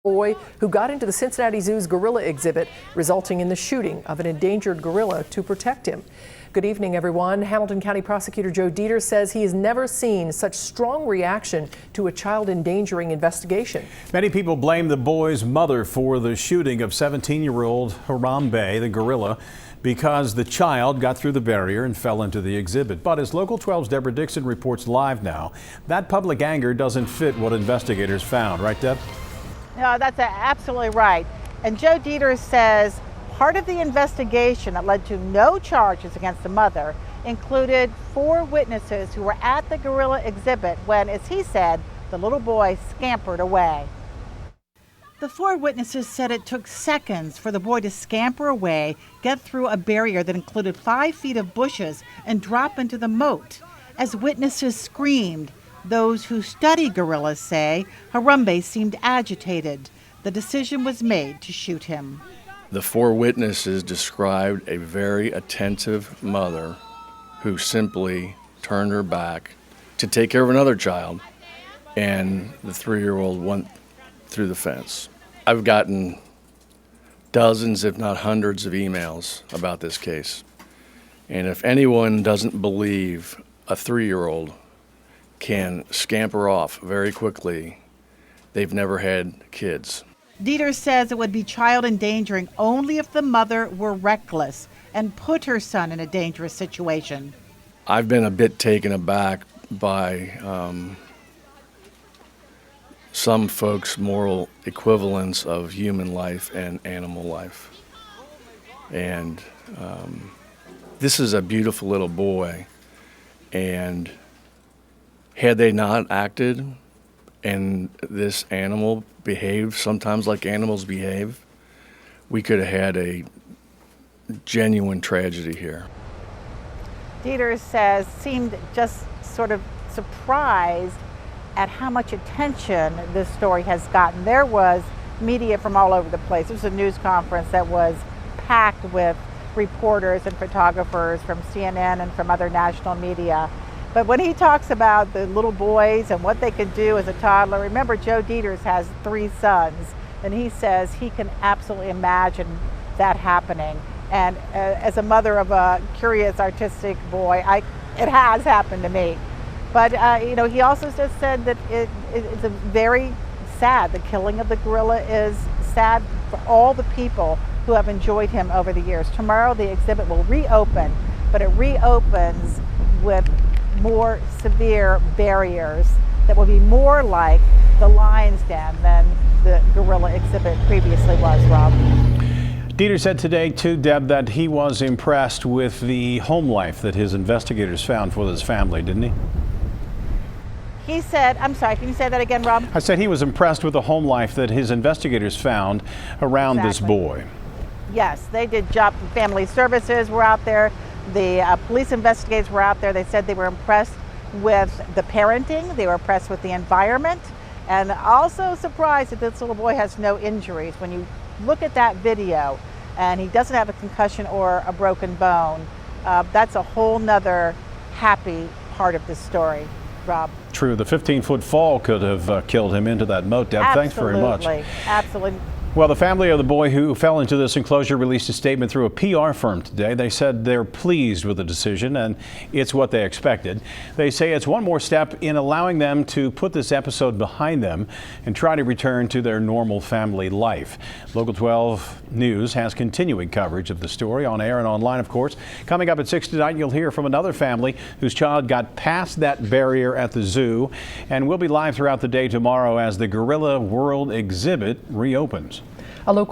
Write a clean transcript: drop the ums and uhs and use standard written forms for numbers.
Boy who got into the Cincinnati Zoo's gorilla exhibit, resulting in the shooting of an endangered gorilla to protect him. Good evening, everyone. Hamilton County Prosecutor Joe Deters says he has never seen such strong reaction to a child endangering investigation. Many people blame the boy's mother for the shooting of 17-year-old Harambe, the gorilla, because the child got through the barrier and fell into the exhibit. But as Local 12's Deborah Dixon reports live now, that public anger doesn't fit what investigators found. Right, Deb? No, that's absolutely right. And Joe Deters says part of the investigation that led to no charges against the mother included 4 witnesses who were at the gorilla exhibit when, as he said, the little boy scampered away. The 4 witnesses said it took seconds for the boy to scamper away, get through a barrier that included 5 feet of bushes, and drop into the moat. As witnesses screamed, those who study gorillas say Harambe seemed agitated. The decision was made to shoot him. The 4 witnesses described a very attentive mother who simply turned her back to take care of another child, and the 3-year-old went through the fence. I've gotten dozens, if not hundreds, of emails about this case. And if anyone doesn't believe a 3-year-old can scamper off very quickly, they've never had kids. Deters says it would be child endangering only if the mother were reckless and put her son in a dangerous situation. I've been a bit taken aback by some folks' moral equivalence of human life and animal life. And this is a beautiful little boy, and had they not acted and this animal behaved sometimes like animals behave, we could have had a genuine tragedy here. Deters says seemed just sort of surprised at how much attention this story has gotten. There was media from all over the place. It was a news conference that was packed with reporters and photographers from CNN and from other national media. But when he talks about the little boys and what they could do as a toddler, remember Joe Deters has 3 sons, and he says he can absolutely imagine that happening. And as a mother of a curious, artistic boy, it has happened to me. But he also just said that it's a very sad. The killing of the gorilla is sad for all the people who have enjoyed him over the years. Tomorrow the exhibit will reopen, but it reopens with more severe barriers that will be more like the lion's den than the gorilla exhibit previously was, Rob. Deters said today, too, Deb, that he was impressed with the home life that his investigators found for his family, didn't he? He said, I'm sorry, can you say that again, Rob? I said he was impressed with the home life that his investigators found around this boy. Yes, they did job. Family services were out there. The police investigators were out there. They said they were impressed with the parenting. They were impressed with the environment, and also surprised that this little boy has no injuries. When you look at that video and he doesn't have a concussion or a broken bone, that's a whole nother happy part of the story, Rob. True, the 15-foot fall could have killed him into that moat, Deb. Absolutely. Thanks very much. Absolutely. Well, the family of the boy who fell into this enclosure released a statement through a PR firm today. They said they're pleased with the decision and it's what they expected. They say it's one more step in allowing them to put this episode behind them and try to return to their normal family life. Local 12 News has continuing coverage of the story on air and online, of course. Coming up at 6 tonight, you'll hear from another family whose child got past that barrier at the zoo. And we'll be live throughout the day tomorrow as the Gorilla World exhibit reopens. A local